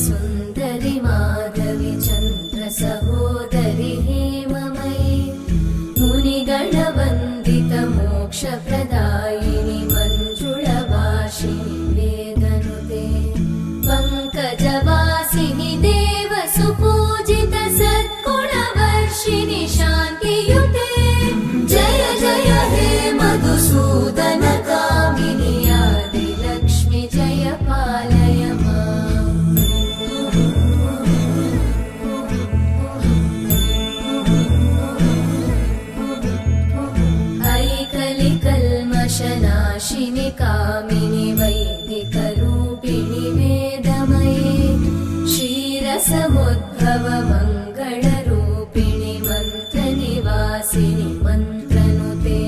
सुन्दरि माधवी चन्द्र सहोदरि हेममयी मुनिगणवन्दित मोक्षप्रदायिनि मञ्जुळवासिनि वेदनुते पङ्कजवासिनि देवसुपूजित सद्गुणवर्षिणि शान्तियुते जय जय हे मधुसूदन कामिनि आदिलक्ष्मि जय पालय कल्मषनाशिनि कामिनि वैदिकरूपिणि वेदमये क्षीरसमुद्भव मङ्गलरूपिणि मन्त्रनिवासिनि मन्त्रनुते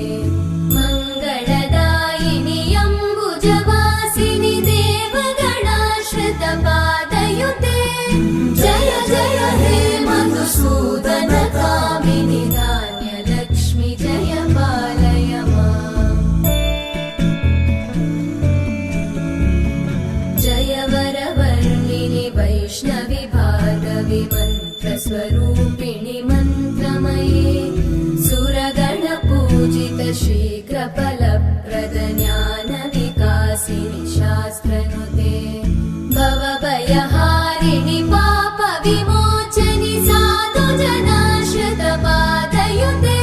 मङ्गलदायिनि अम्बुजवासिनि देवगणाश्रितपादयुते जय जय हे मधुसूदन कामिनि धान्यलक्ष्मि जय पालय वैष्णवि भार्गवि मन्त्रस्वरूपिणि मन्त्रमये सुरगणपूजित शीघ्रफलप्रद ज्ञानविकासिनि शास्त्रनुते भवभयहारिणि पापविमोचनि साधुजनाश्रितपादयुते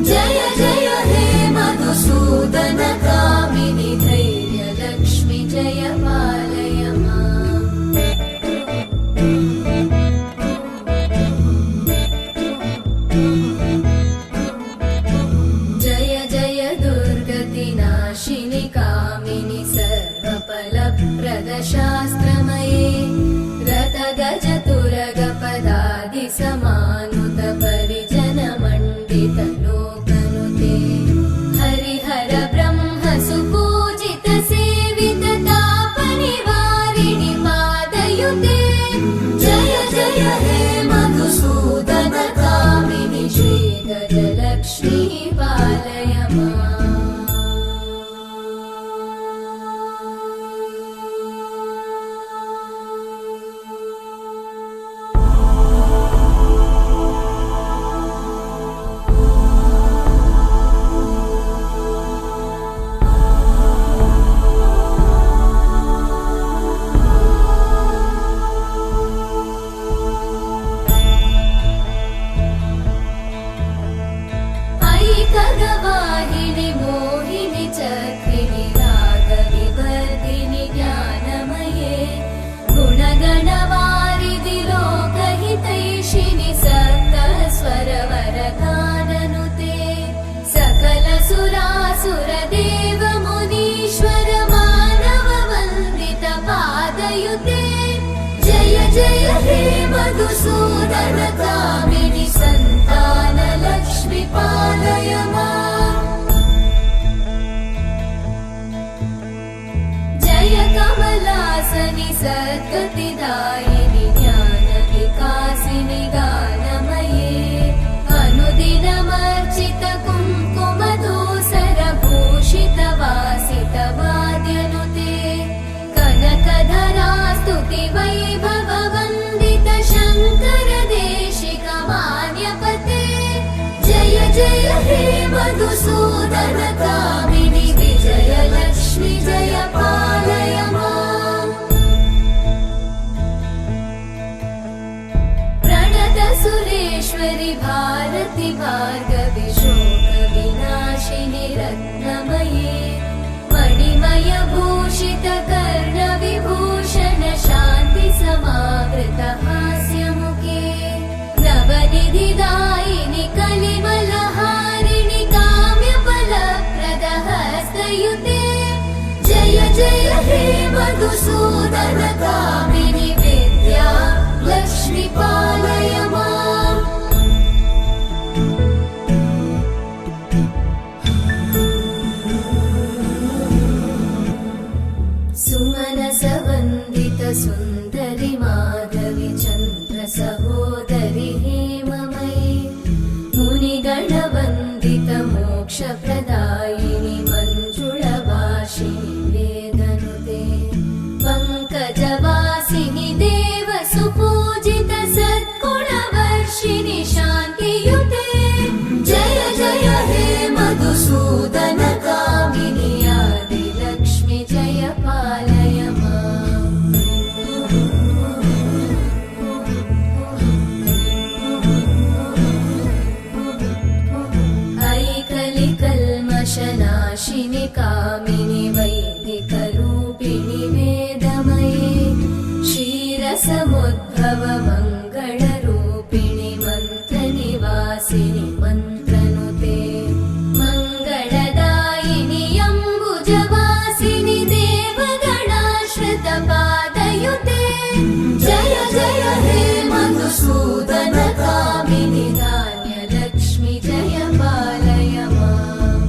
जय जय हे मधुसूदन कामिनि धैर्यलक्ष्मि जय पालय जय जय दुर्गतिनाशिनि कामिनि सर्वफलप्रद शास्त्रमये रथगजतुरगपदादि समानुत परिजनमण्डित लोकनुते हरिहर ब्रह्म सुपूजित सेवित तापनिवारिणि पादयुते जय जय हे मधुसूदन कामिनि श्रीगजलक्ष्मी पालय खगवाहिनि मोहिनि चक्रिणि रागविवर्धिनि ज्ञानमये गुणगणवारिधि लोकहितैषिणि सप्तस्वरवरगाननुते सकल सुरासुरदेव मुनीश्वर मानव वन्दित पादयुते जय जय हे मधुसूदन कामिनि सन्तान लक्ष्मि पालय जय कमलासनि सद्गतिदायिनि ज्ञानविकासिनि गानमये अनुदिनमर्चित कुङ्कुमधूसरभूषित वासित वाद्यनुते कनकधरा स्तुति वैभव वन्दित शङ्कर देशिक मान्यपते जय जय हे मधुसूदन कामिनि विजयलक्ष्मि जय पालय प्रणत सुरेश्वरि भारति भार्गवि शोकविनाशिनि रत्नमये मणिमय भूषित कर्णविभूषण शान्ति समावृत हास्यमुखे नवनिधिदायिनि कलिमलहारिणि काम्यफलप्रद हस्तयुते जय जय हे मधुसूदन कामिनि विद्या लक्ष्मि पालय वैदिकरूपिणि वेदमये क्षीरसमुद्भव मङ्गलरूपिणि मन्त्रनिवासिनि मन्त्रनुते मङ्गलदायिनि अम्बुजवासिनि देवगणाश्रितपादयुते जय जय हे मधुसूदन कामिनि धान्यलक्ष्मि जय पालय माम्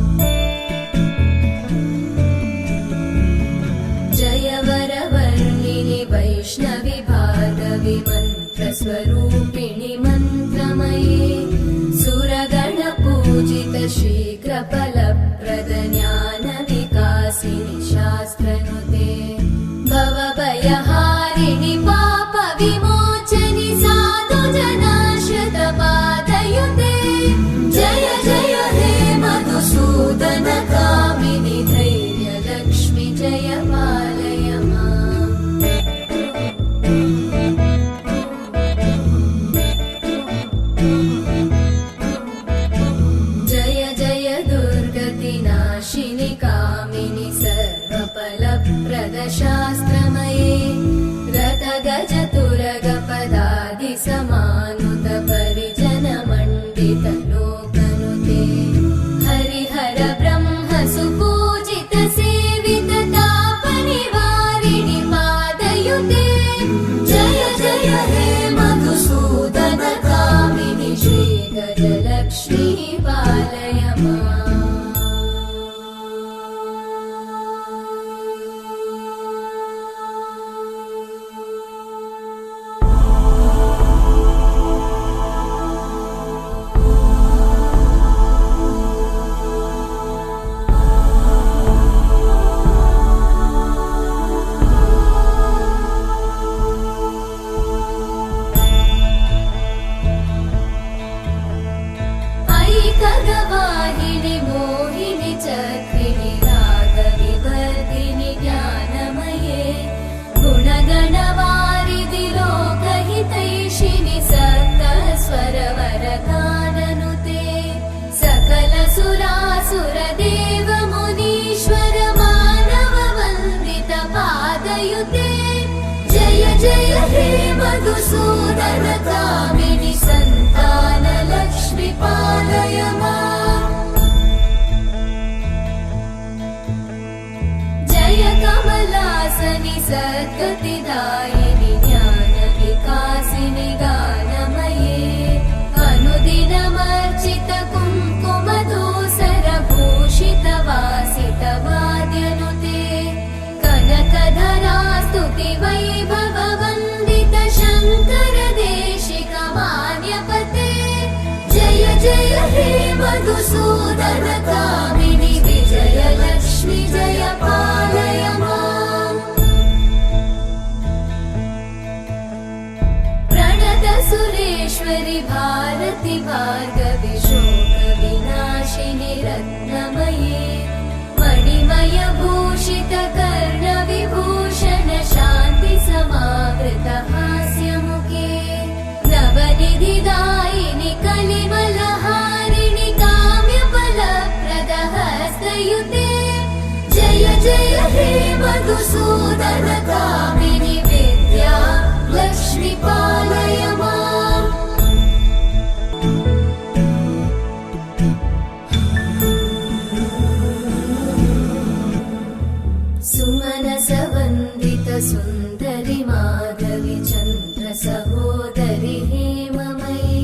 जय वरवर्णिनि वैष्णवि भार्गवि मन्त्रस्वरूपिणि मन्त्रमये सुरगणपूजित शीघ्रफलप्रद ज्ञानविकासिनि शास्त्रनुते भवभयहारिणि पापविमोचनि साधुजनाश्रितपादयुते जय जय हे मधुसूदन कामिनि धैर्यलक्ष्मि जय पालय माम् जय जय दुर्गतिनाशिनि कामिनि सर्वफलप्रद शास्त्रमये रथगजतुरगपदादिसमानुत परिजनमण्डित लोकनुते हरिहर ब्रह्म सुपूजित सेवित तापनिवारिणि पादयुते जय जय हे मधुसूदन कामिनि श्रीगजलक्ष्मी पालय माम् ऐकगवाहिनि मोहिनि चक्रिणि रागविवर्धिनि ज्ञानमये गुणगणवारिधि लोकहितैषिणि सप्तस्वरवरगाननुते सकलसुरासुरदेव मुनीश्वर मानव वन्दित पादयुते जय जय हे मधुसूदन कामिनि सन्तान लक्ष्मि पालय माम् जय कमलासनि सद्गतिदायिनि ज्ञानविकासिनि गानमये अनुदिनमर्चित कुङ्कुमधूसर भूषित वासित वाद्यनुते कनकधरा स्तुति वैभव वन्दित शङ्कर देशिक मान्यपते जय जय हे मधुसूदन कामिनि विजयलक्ष्मि जय पालय माम् प्रणत सुरेश्वरि भारति भार्गवि शोकविनाशिनि रत्नमये मणिमय भूषित कर्णविभूषण शान्ति समावृत हास्यमुखे नवनिधिदायिनि कलिमलहारिणि काम्यफलप्रद हस्तयुते जय जय हे मधुसूदन कामिनि विद्या लक्ष्मि पालय माम् सुमनसवन्दित सुन्दरि माधवि चन्द्र सहोदरि हेममयि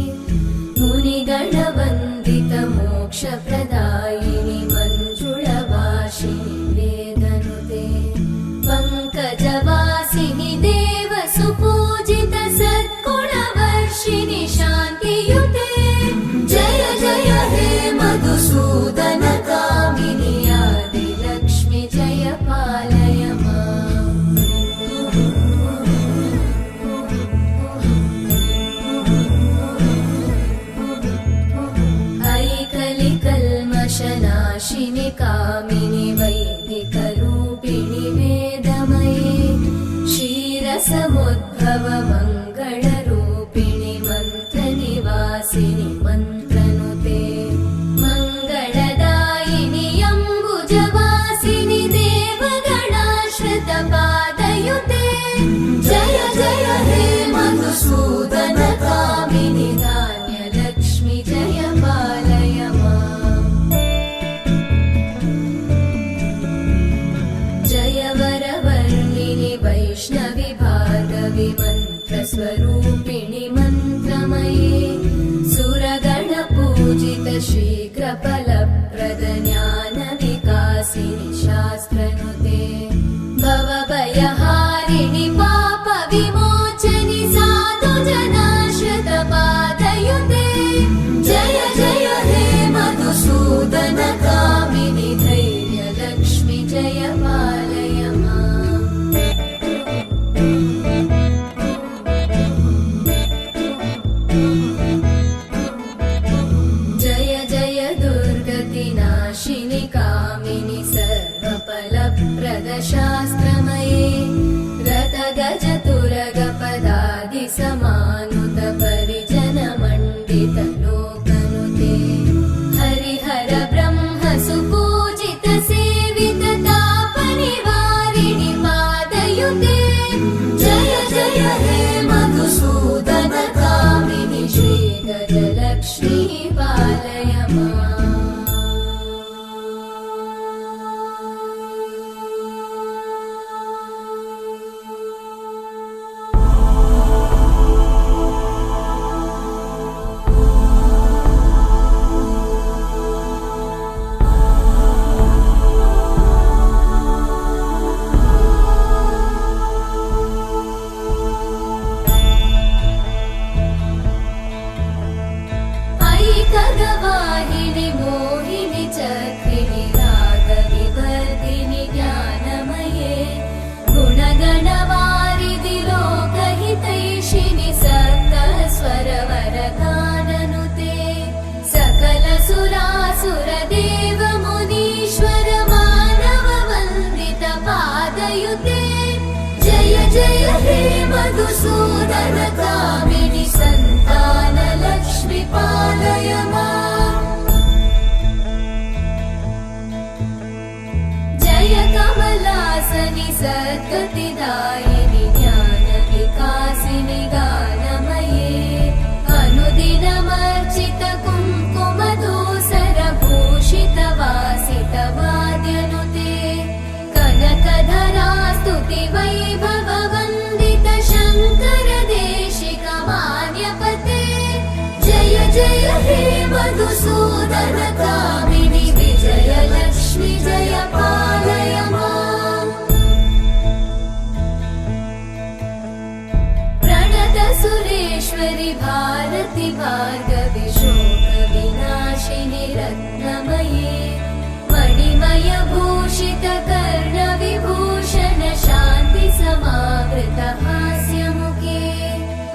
मुनिगणवन्दित मोक्षप्रदायिनि मञ्जुळभाषिणि वेदनुते पङ्कजवासिनि देव सुपूजित सद्गुणवर्षिणि शान्तियुते जय जय हे मधुसूदन कामिनि आदिलक्ष्मि जय पालय माम् पादयुते जय जय हे मधुसूदन कामिनि धान्यलक्ष्मि जय पालय माम् जय वरवर्णिनि वैष्णवि भार्गवि मन्त्रस्वरूपिणि मन्त्रमये सुरगणपूजित शीघ्रफलप्रद ज्ञानविकासिनि शास्त्रनुते भवभयहारिणि पापविमोचनि साधुजनाश्रितपादयुते जय जय हे मधुसूदन कामिनि धैर्यलक्ष्मि जय पालय माम् जय जय दुर्गतिनाशिनि कामिनि सर्वफलप्रदशास्त्रमये रथगजतुरगपदादिसमानुत परिजनमण्डितलोकनुते हरिहर ब्रह्म सुपूजित सेवित तापनिवारिणि पादयुते जय जय हे मधुसूदन कामिनि श्रीगजलक्ष्मी पालय माम् खगवाहिनि मोहिनि चक्रिणि रागविवर्धिनि ज्ञानमये गुणगणवारिधि लोकहितैषिणि सप्तस्वरवरगाननुते सकलसुरासुरदेव मुनीश्वर मानववन्दित पादयुते जय जय हे मधुसूदन कामिनि सन्तानलक्ष्मि पालय माम् जय कमलासनि सद्गतिदायिनि ज्ञानविकासिनि गानमये अनुदिनमर्चित कुङ्कुमधूसरभूषित वासित वाद्यनुते कनकधरा स्तुति वैभववन्दित शङ्कर देशिक मान्यपते जय जय हे मधुसूदन कामिनि विजयलक्ष्मि जय पालय माम् प्रणत सुरेश्वरि भारति भार्गवि शोकविनाशिनि रत्नमये मणिमय भूषित कर्णविभूषण शान्ति समावृत हास्यमुखे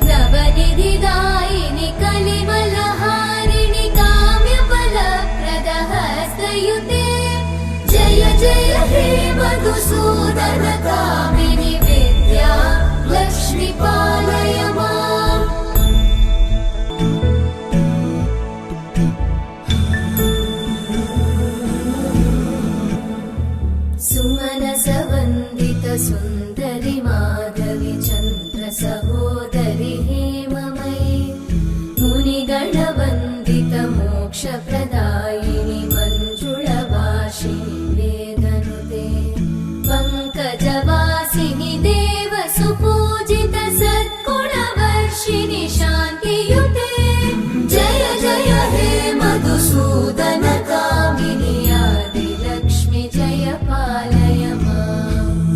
नवनिधिदायिनि कलिमलहारिणि काम्यफलप्रद हस्तयुते जय जय हे मधुसूदन कामिनि विद्या लक्ष्मि पालय माम् सुमनसवन्दित सुन्दरि माधवि चन्द्र सहोदरि हेममयि मुनिगणवन्दित मोक्षप्रदायिनि मञ्जुळवासिनि वेदनुते पङ्कजवासिनि देव सुपूजित सद्गुणवर्षिणि शान्तियुते जय जय हे मधुसूदन कामिनि आदिलक्ष्मि जय पालय माम्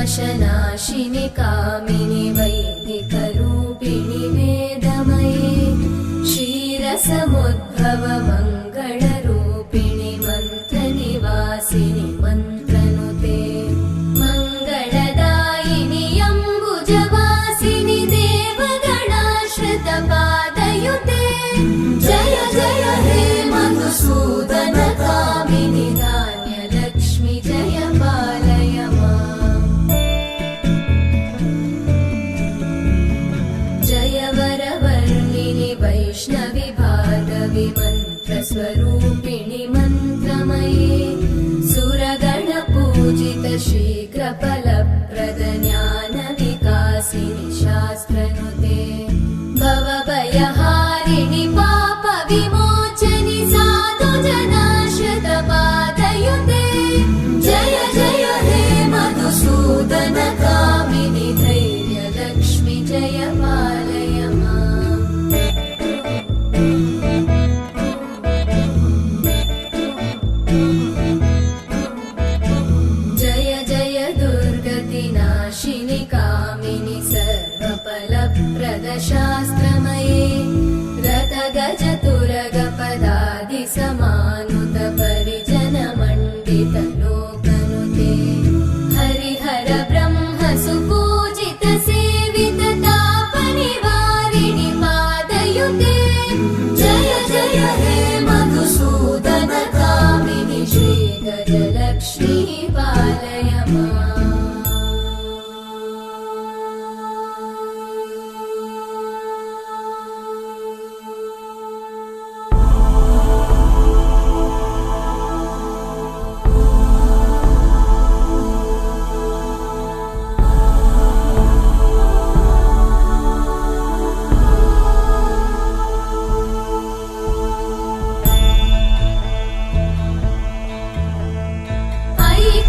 ऐकलिकल्मषनाशिनि कामिनि वैदिकरूपिणि वेदमये क्षीरसमुद्भव मङ्गलरूपिणि मन्त्रनिवासिनि मन्त्रनुते मङ्गलदायिनि अम्बुजवासिनि देवगणाश्रित पादयुते जय जय हे मधुसूदन कामिनि धान्यलक्ष्मि जय पालय माम् वैष्णवि भार्गवि मन्त्रस्वरूपिणि मन्त्रमये सुरगणपूजित शीघ्रफलप्रद ज्ञानविकासिनि शास्त्रनुते भवभयहारिणि पापविमोचनि साधुजनाश्रितपादयुते जय जय हे मधुसूदन कामिनि धैर्यलक्ष्मि जय पालय माम्। जय जय दुर्गतिनाशिनि कामिनि सर्वफलप्रद शास्त्रमये रथगजतुरगपदादिसमानुत परिजनमण्डित लोकनुते हरिहर ब्रह्म सुपूजित सेवित तापनिवारिणि पादयुते जय जय हे मधुसूदन कामिनि श्रीगजलक्ष्मी पालय माम्।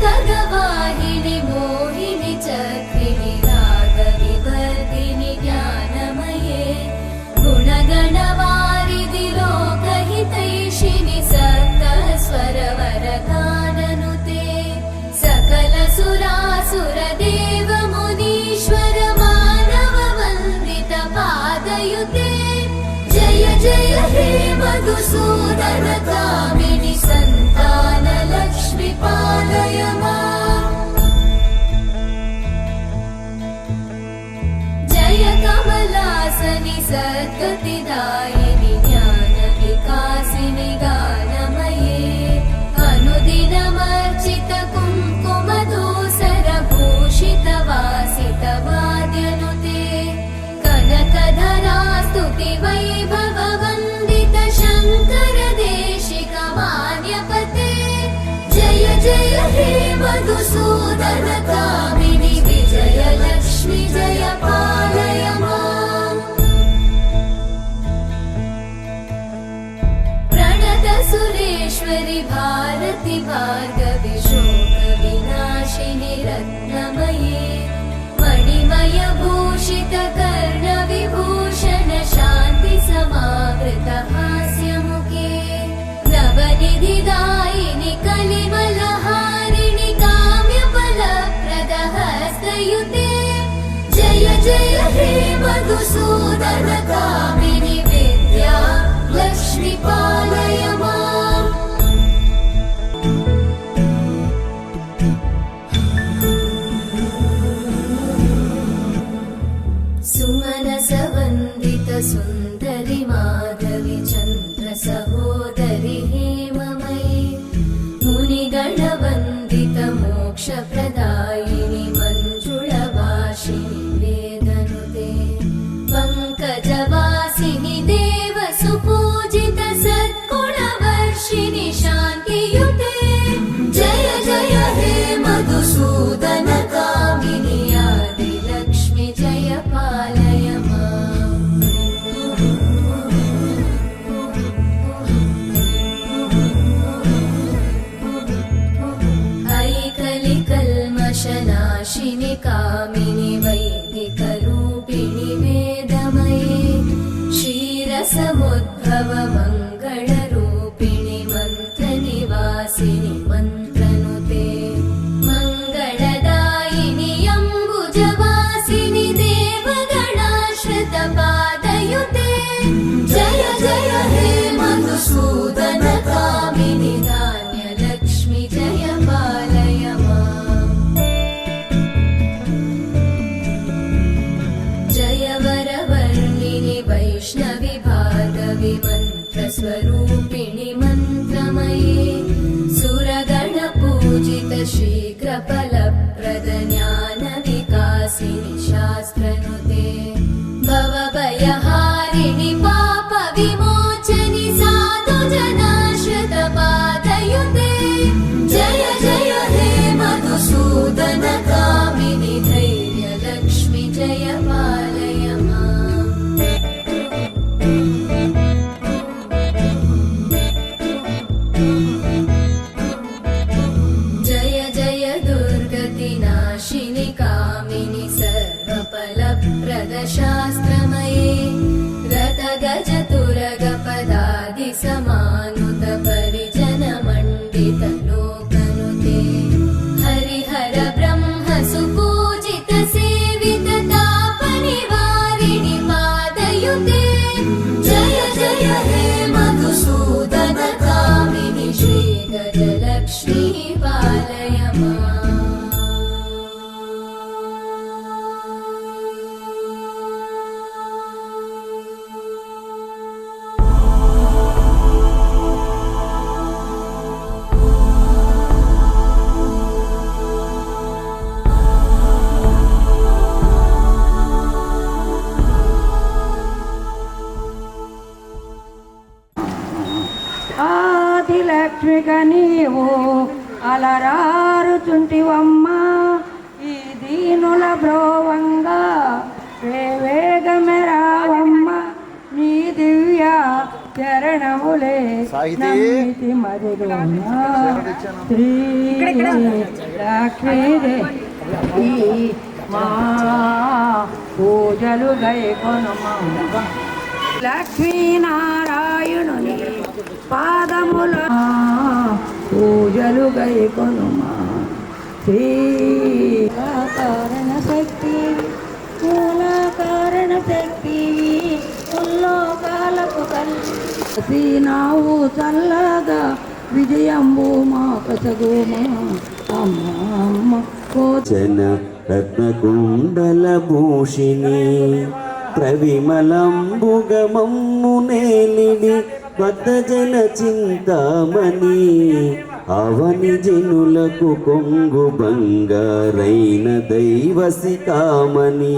खगवाहिनि मोहिनि चक्रिणि रागविवर्धिनि ज्ञानमये गुणगणवारिधि लोकहितैषिणि सप्तस्वरवरगाननुते सकल सुरासुर देव मुनीश्वर मानव वन्दित पादयुते जय जय हे मधुसूदन कामिनि सन्तान लक्ष्मि पालय माम्। जय कमलासनि सद्गतिदायिनि ज्ञानविकासिनि गानमये अनुदिनमर्चित कुङ्कुमधूसर भूषित वासित वाद्यनुते कनकधरा स्तुति वैभव वन्दित शङ्कर देशिक मान्यपते जय जय हे मधुसूदन कामिनि विजयलक्ष्मि जय पालय माम्। प्रणत सुरेश्वरि भारति भार्गवि शोकविनाशिनि रत्नमये मणिमय भूषित कर्णविभूषण शान्ति समावृत हास्यमुखे नवनिधिदायिनि कलिमलहारिणि काम्यफलप्रद हस्तयुते जय जय हे मधुसूदन कामिनि विद्या लक्ष्मि पालय माम्। सुमनसवन्दित सुन्दरि माधवि चन्द्र सहोदरि हेममयि मुनिगणवन्दित मोक्षप्रदायिनि मञ्जुळभाषिणि वेदनुते पङ्कजवासिनि देव सुपूजित सद्गुणवर्षिणि शान्तियुते जय जय हे मधुसूदन कामिनि आदिलक्ष्मि जय पालय माम्। ऐकलिकल्मषनाशिनि कामिनि वैदिकरूपिणि वेदमये क्षीरसमुद्भव मङ्गलरूपिणि मन्त्रनिवासिनि मन्त्रनुते मङ्गलदायिनि अम्बुजवासिनि देवगणाश्रित पादयुते जय जय हे मधुसूदन कामिनि धान्यलक्ष्मि जय पालय माम्। जय वरवर्णिनि वैष्णवि भार्गवि मन्त्रस्वरूपिणि मन्त्रमये सुरगणपूजित शीघ्रफलप्रद ज्ञानविकासिनि शास्त्रनुते भवभयहारिणि पाप विमोचनि साधु जनाश्रितपादयुते जय जय हे मधुसूदन कामिनि धैर्यलक्ष्मि जय पालय माम् जय जय दुर्गतिनाशिनि कामिनि सर्वफलप्रदशास्त्रमये रथगजतुरगपदादिसमानुत परिजनमण्डितलोकनुते हरिहर ब्रह्म सुपूजित सेवित तापनिवारिणि पादयुते जय जय हे मधुसूदन कामिनि श्रीगजलक्ष्मी पालय माम् ఆదిలక్ష్మిక నీవు అలరారుచుంటివమ్మ ఈ దీనుల బ్రోవంగా వేగమెరావమ్మ నీ దివ్య చరణములే నమ్మితి మదిలోన శ్రీ లక్ష్మీదేవి మా పూజలు గైకొనుమా లక్ష్మీనారాయణుని పాదముల పూజలు గైకొనుమా శ్రీ కారణ శక్తి మూల కారణ శక్తి ఉల్లోకాలకు కలిసి నావు చల్లగా విజయంబు మా కసగుమా అమ్మ అమ్మ జన రత్నకుండల భూషిణి ప్రవిమలంబుగమమ్మునేలిడి భక్తజన చింతామణి అవని జనులకు కొంగు బంగారైన దైవసికామణి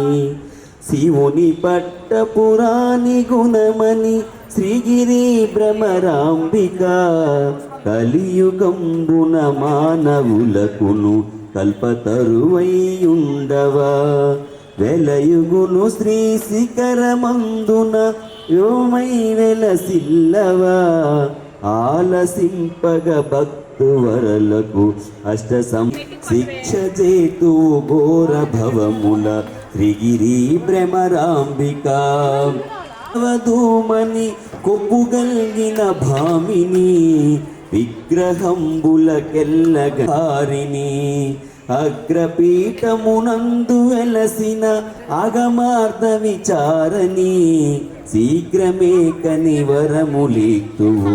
శివుని పట్టపురాణి గుణమణి శ్రీగిరి భ్రమరాంబిక కలియుగంబున మానవులకును కల్పతరువైయుండవా వెలయుగును శ్రీ శిఖరమందున యోమై వెలసిల్లవా ఆలసింపగ భక్తువరలకు అష్ట శిక్ష చేతు ఘోర భవముల శ్రీగిరి భ్రమరాంబిక వధూమని కొప్పుగల్గిన భామిని విగ్రహంబులకెల్లగారిని అగ్రపీఠమునందు వెలసిన అగమార్ధ విచారణి శీఘ్రమే కనివరములీతువు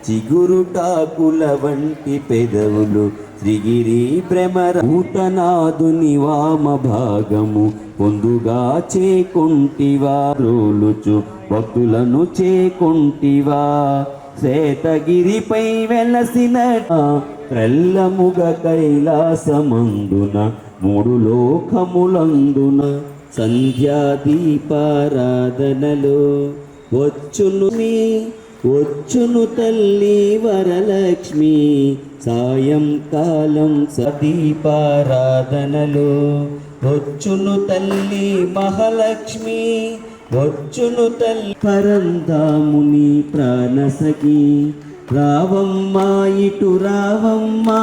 చిగురుటాకుల వంటి పెదవులు శ్రీగిరి భ్రమర భూతనాదుని వామ భాగము పొందుగా చేకొంటివా రోలుచు భక్తులను చేకొంటివా శ్వేతగిరిపై వెలసిన ప్రల్లముగ కైలాసమందున మూడు లోకములందున సంధ్యాదీపారాధనలో వచ్చును తల్లి వరలక్ష్మి సాయంకాలం సదీపారాధనలో వచ్చును తల్లి మహాలక్ష్మి వచ్చును తల్లి పరంధాముని ప్రాణసఖి రావమ్మా ఇటు రావమ్మా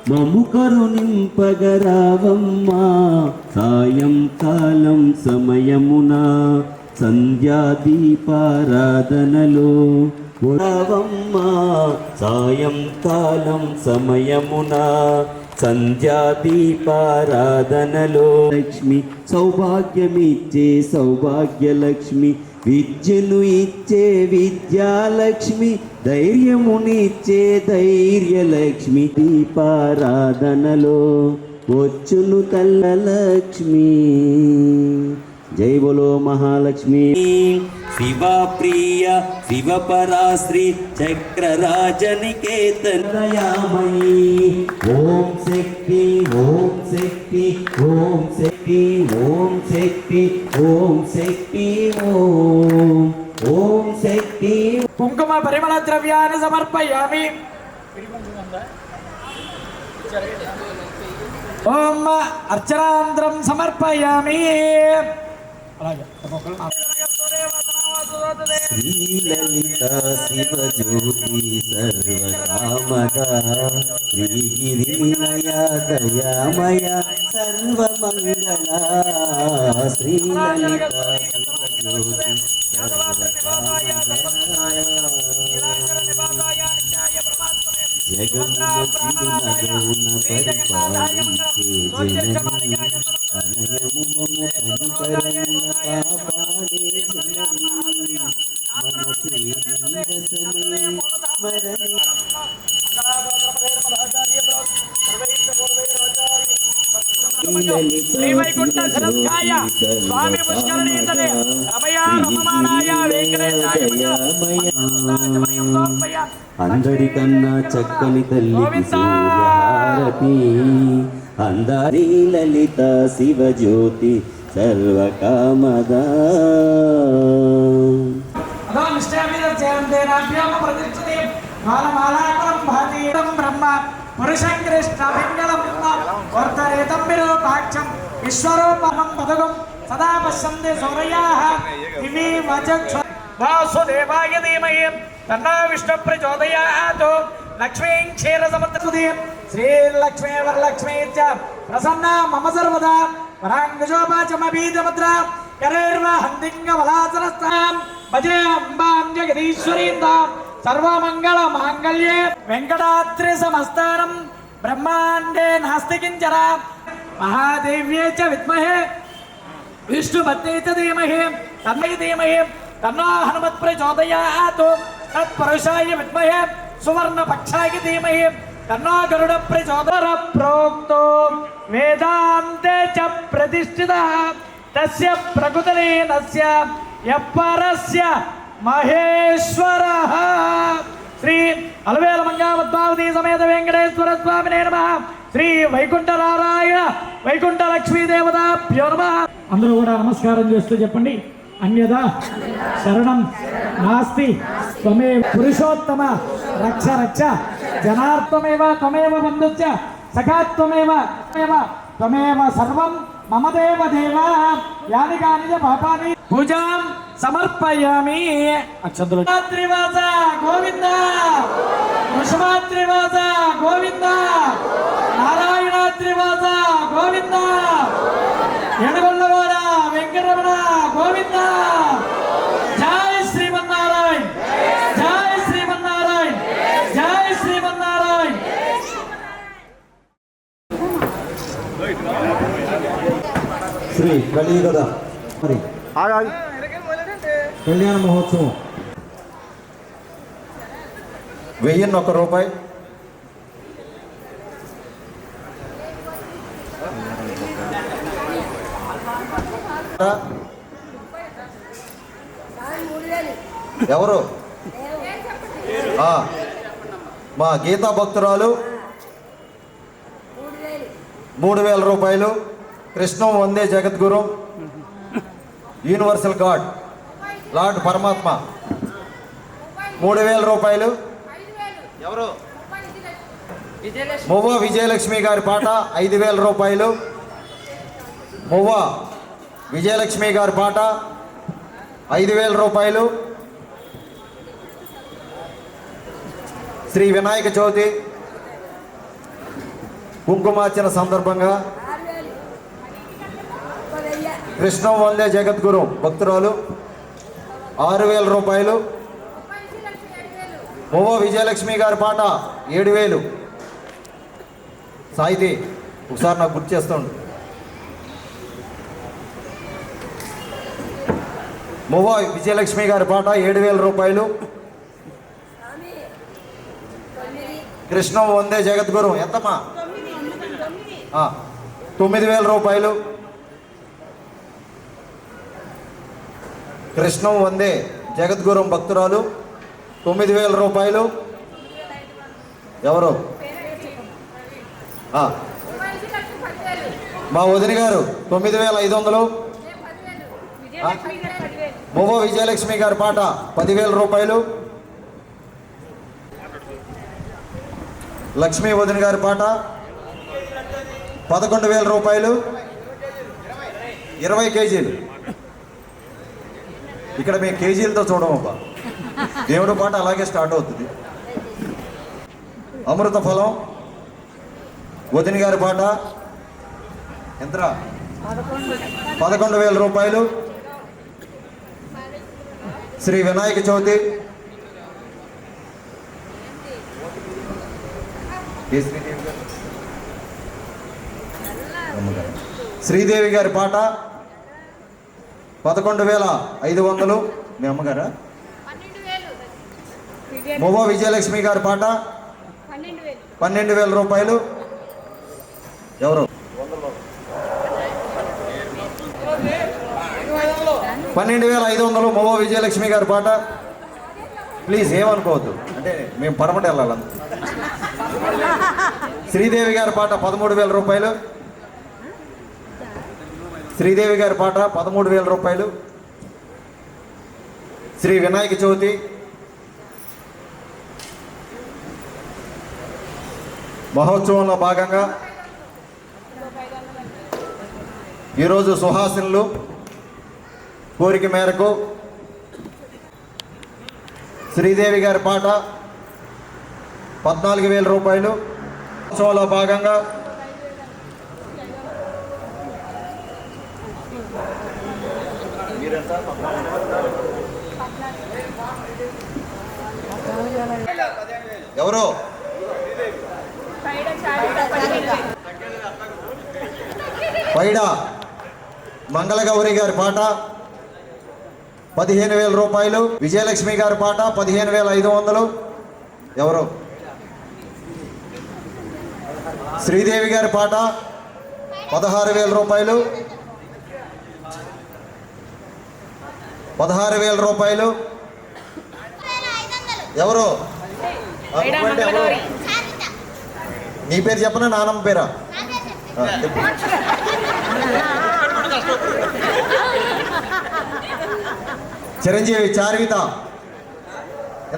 మము కరుణింపగ రావమ్మా సాయంకాలం సమయమున సంధ్యాదీపారాధనలో రావమ్మా సాయంకాలం సమయమున సంధ్యాదీపారాధనలో లక్ష్మి సౌభాగ్యమిచ్చే సౌభాగ్యలక్ష్మి విద్యను ఇచ్చే విద్యాలక్ష్మి ధైర్యమునిచ్చే ధైర్యలక్ష్మి దీపారాధనలో వచ్చును తల్లలక్ష్మి జై బోలో మహాలక్ష్మి శివప్రియ శివపరాశ్రీ చక్రరాజనికేతనయామణి ఓం శక్తి ఓం శక్తి ఓం శక్తి ఓం శక్తి ఓం శక్తి ఓం ఓం కుంకుమ పరిమళ ద్రవ్యాన్ని సమర్పయామి. ఓం అర్చనాంతరం సమర్పయామి. అలాగే శ్రీలలిత శివజ్యోతి సర్వకామద శ్రీగిరి నిలయ దయామయ సర్వమంగళ శ్రీలలిత శివజ్యోతి జగమున చిరునగమున పరిపాలించే జనని అనయము మము కనికరమున కాపాడే జనని మనసే నీరసమై స్మరణి శ్రీవైకుంఠ శరస్కాయ స్వామి పుష్కరణీతలే అభయ రమమానాయ వెంకటేశాయ అందరికన్నా చక్కని తల్లికి సూర్యహారతి అందారి లలిత శివజ్యోతి సర్వకామదా అదో నిష్ఠాభిర్జయంతేనాభ్యామ ప్రతిష్ఠతే మాలమాలాకులం భాతీయం బ్రహ్మ పురుషం కృష్ణ పింగళం వర్ధరేతం విరూపాక్షం విశ్వరూపం పదగం సదా పశ్యంతే సౌరయాః ఇమి వచక్షు వాసుదేవాయ ధీమహి తన్నో విష్ణు ప్రచోదయాత్ లక్ష్మీం క్షీరసముద్రసుదే శ్రీలక్ష్మీ వరలక్ష్మీ చ ప్రసన్నా మమ సర్వదా పరాంగజోపాచమబీజముద్ర కరేర్వహంతింగవలాసనస్తాం భజే అంబాం జగదీశ్వరీం తాం సర్వమంగళ మాంగళ్యే వెంకటాద్రి సమస్తానం బ్రహ్మాండే నాస్తి కించన మహాదేవ్యే చ విద్మహే విష్ణుపత్నే చ ధీమహి తన్మై ధీమహి తన్నో హనుమత్ ప్రచోదయాత్ తత్పురుషాయ విద్మహే సువర్ణపక్షాయ ధీమహి తన్నో గరుడ ప్రచోదర ప్రోక్తో వేదాంతే చ ప్రతిష్ఠితః తస్య ప్రకృతిలీనస్య యపరస్య మహేశ్వరః శ్రీ అలవేల మంగావద్భావతి సమేత వెంకటేశ్వర స్వామినే నమః. శ్రీ వైకుంఠ నారాయణ వైకుంఠ లక్ష్మీదేవతాభ్యో నమః. అందరూ కూడా నమస్కారం చేస్తూ చెప్పండి. అన్యదా శరణం నాస్తి త్వమేవ పురుషోత్తమ రక్ష రక్ష జనార్దమేవ త్వమేవ బంధుశ్చ సఖాత్వమేవ త్వమేవ సర్వం మమ దేవ దేవ యాని కాని చ పాపాని పూజాం సమర్పయామి. అక్షంతలు త్రివాస గోవింద వృషభాద్రివాస గోవింద నారాయణ త్రివాస గోవింద ఎనగొండవాడ వెంకటరమణ గోవింద. జై శ్రీమన్నారాయణ జై శ్రీమన్నారాయణ జై శ్రీమన్నారాయణ. శ్రీ కలియుగ మరి కళ్యాణ మహోత్సవం 1001 రూపాయి. ఎవరు మా గీతా భక్తురాలు 3000 రూపాయలు. కృష్ణం వందే జగద్గురు యూనివర్సల్ గాడ్ లార్డ్ పరమాత్మ 3000 రూపాయలు. ఎవరు మువ్వ విజయలక్ష్మి గారి పాట 5000 రూపాయలు. మువ్వ విజయలక్ష్మి గారి పాట 5000 రూపాయలు. శ్రీ వినాయక చవితి కుంకుమార్చన సందర్భంగా కృష్ణం వందే జగద్గురు భక్తురాలు 6000 రూపాయలు. మువ్వ విజయలక్ష్మి గారి పాట 7000. సాయితి ఒకసారి నాకు గుర్తు చేస్తుండు. మువ్వ విజయలక్ష్మి గారి పాట 7000 రూపాయలు. కృష్ణం వందే జగద్గురు ఎంతమ్మా? 9000 రూపాయలు. కృష్ణం వందే జగద్గురు భక్తురాలు 9000 రూపాయలు. ఎవరు? మా వదిన గారు 9500. మువ్వ విజయలక్ష్మి గారి పాట 10000 రూపాయలు. లక్ష్మీ వదిన గారి పాట 11,000 రూపాయలు. 20 కేజీలు. ఇక్కడ మేము కేజీలతో చూడమబ్బా, దేవుడి పాట అలాగే స్టార్ట్ అవుతుంది. అమృత ఫలం వదిన గారి పాట ఎంతరా? 11,000 రూపాయలు. శ్రీ వినాయక చవితి శ్రీదేవి గారి పాట 11,500. మీ అమ్మగారా? మొవ్వ విజయలక్ష్మి గారి పాట 12,000 రూపాయలు. ఎవరు? 12,500 మొవ్వ విజయలక్ష్మి గారి పాట. ప్లీజ్ ఏమనుకోవద్దు, అంటే మేము పడమట వెళ్ళాలి. శ్రీదేవి గారి పాట 13,000 రూపాయలు. శ్రీదేవి గారి పాట 13,000 రూపాయలు. శ్రీ వినాయక చవితి మహోత్సవంలో భాగంగా ఈరోజు సుహాసినులు కోరిక మేరకు శ్రీదేవి గారి పాట 14,000 రూపాయలు. మహోత్సవంలో భాగంగా ఎవరు? పైడా మంగళగౌరి గారి పాట 15,000 రూపాయలు. విజయలక్ష్మి గారి పాట 15,500. ఎవరు? శ్రీదేవి గారి పాట 16,000 రూపాయలు. 16,000 రూపాయలు. ఎవరు? ఎవరు? నీ పేరు చెప్పనా, నానమ్మ పేరా? చిరంజీవి చార్విత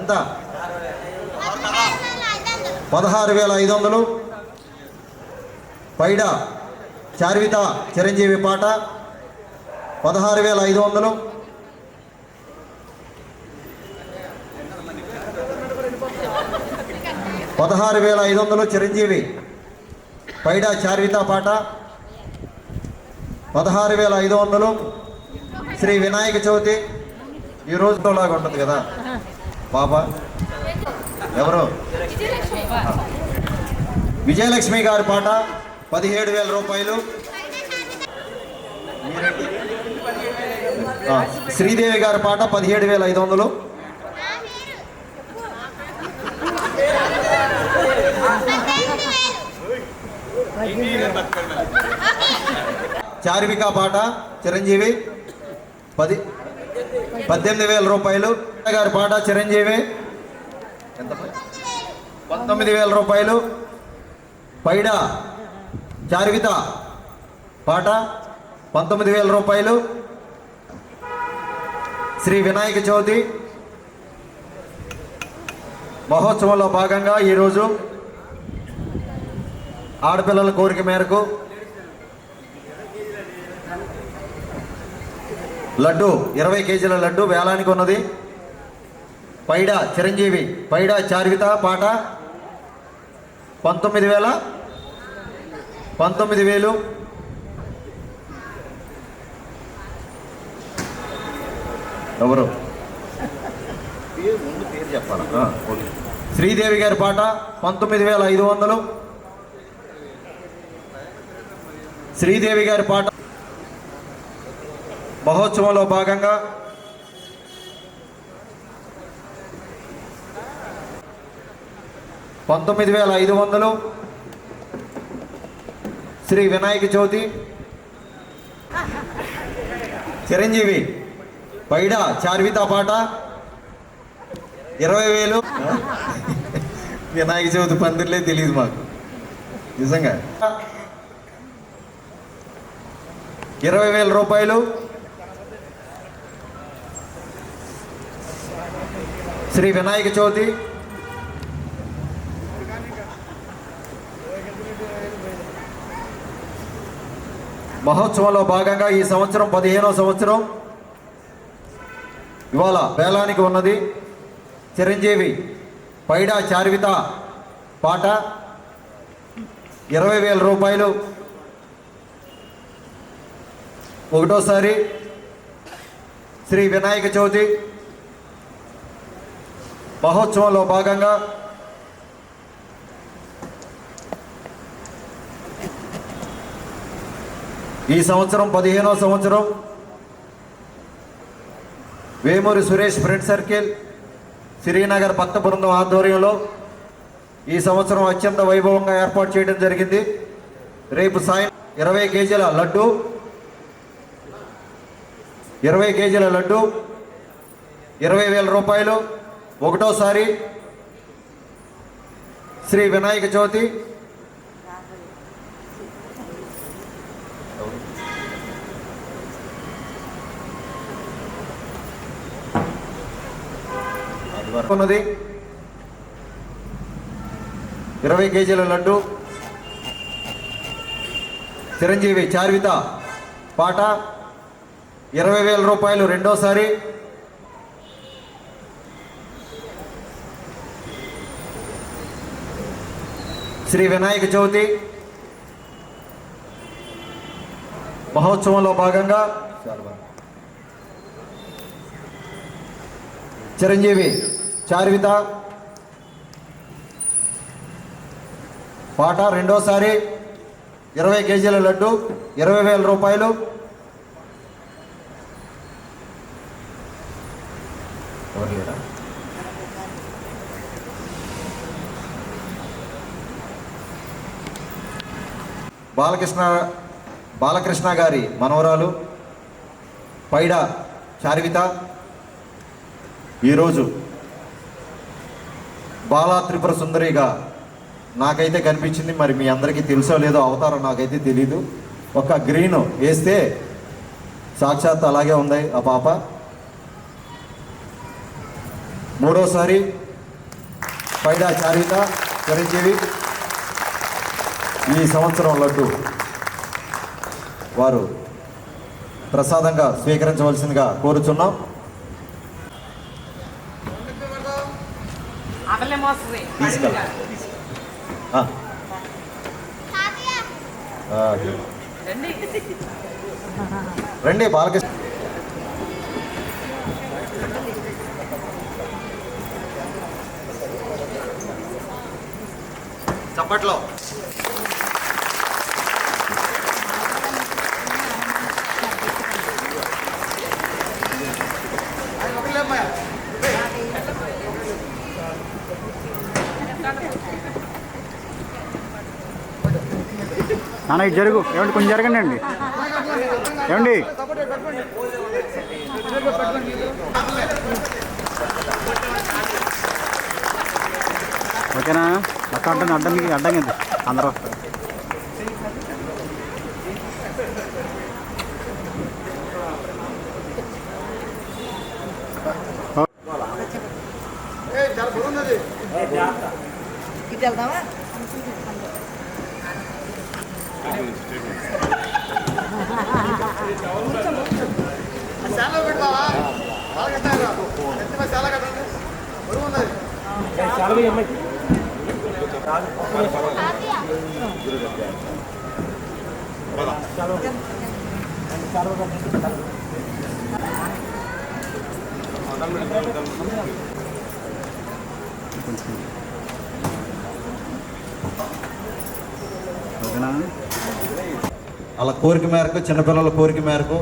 ఎంత? 16,500. పైడా చార్విత చిరంజీవి పాట 16,500. చిరంజీవి పైడా చార్విత పాట 16,500. శ్రీ వినాయక చవితి ఈ రోజులాగా ఉంటుంది కదా పాప. ఎవరు? విజయలక్ష్మి గారి పాట 17,000 రూపాయలు. శ్రీదేవి గారి పాట 17,500. చార్విక పాట చిరంజీవి 18,000 రూపాయలు. గారి పాట చిరంజీవి ఎంత? 19,000 రూపాయలు. పైడా చార్విత పాట 19,000 రూపాయలు. శ్రీ వినాయక చవితి మహోత్సవంలో భాగంగా ఈరోజు ఆడపిల్లల కోరిక మేరకు లడ్డు 20 కేజీల లడ్డు వేలానికి ఉన్నది. పైడా చిరంజీవి పైడా చార్విత పాట 19,000. ఎవరు? పేరు చెప్పాలా? శ్రీదేవి గారి పాట 19,500. శ్రీదేవి గారి పాట మహోత్సవంలో భాగంగా $19,500. శ్రీ వినాయక చవితి చిరంజీవి పైడా చార్విత పాట 20,000. వినాయక చవితి పందిర్లే తెలియదు మాకు నిజంగా. 20,000 రూపాయలు. శ్రీ వినాయక చవితి మహోత్సవంలో భాగంగా ఈ సంవత్సరం 15వ సంవత్సరం ఇవాళ వేలానికి ఉన్నది. చిరంజీవి పైడా చార్విత పాట 20,000 రూపాయలు. ఒకటోసారి శ్రీ వినాయక చవితి మహోత్సవంలో భాగంగా ఈ సంవత్సరం 15వ సంవత్సరం వేమూరి సురేష్ ఫ్రెండ్ సర్కిల్ శ్రీనగర్ భక్త బృందం ఆధ్వర్యంలో ఈ సంవత్సరం అత్యంత వైభవంగా ఏర్పాటు చేయడం జరిగింది. రేపు సాయం 20 కేజీల లడ్డు 20,000 రూపాయలు. ఒకటోసారి శ్రీ వినాయక చవితి ఉన్నది. 20 కేజీల లడ్డు. చిరంజీవి చార్విత పాట 20,000 రూపాయలు. రెండోసారి శ్రీ వినాయక చవితి మహోత్సవంలో భాగంగా చిరంజీవి చార్విత పాట రెండోసారి 20 కేజీల లడ్డు 20,000 రూపాయలు. బాలకృష్ణ గారి మనవరాలు పైడా చార్విత ఈరోజు బాలా త్రిపుర సుందరిగా నాకైతే కనిపించింది. మరి మీ అందరికీ తెలుసో లేదో అవతారం నాకైతే తెలీదు. ఒక గ్రీన్ వేస్తే సాక్షాత్ అలాగే ఉంది ఆ పాప. మూడోసారి పైడా చారిత చిరంజీవి ఈ సంవత్సరం లడ్డు వారు ప్రసాదంగా స్వీకరించవలసిందిగా కోరుచున్నాం. తీసుకెళ్ళ రండి బాలకృష్ణ. చప్పట్లో నాన్న ఇది జరుగు. ఏమండి కొంచెం జరగండి అండి. ఏమండి ఓకేనా? అక్క అడ్డం అడ్డానికి అడ్డంగా అందరూ వస్తారు. అలా కోరిక మేరకు చిన్నపిల్లల కోరిక మేరకు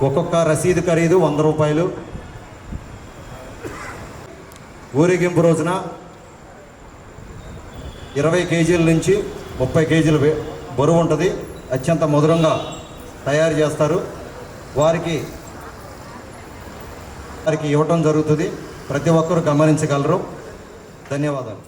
ఒక్కొక్క రసీదు ఖరీదు 100 రూపాయలు. ఊరేగింపు రోజున 20 కేజీల నుంచి 30 కేజీల బరువు ఉంటుంది. అత్యంత మధురంగా తయారు చేస్తారు. వారికి ఇవ్వటం జరుగుతుంది. ప్రతి ఒక్కరూ గమనించగలరు. ధన్యవాదాలు.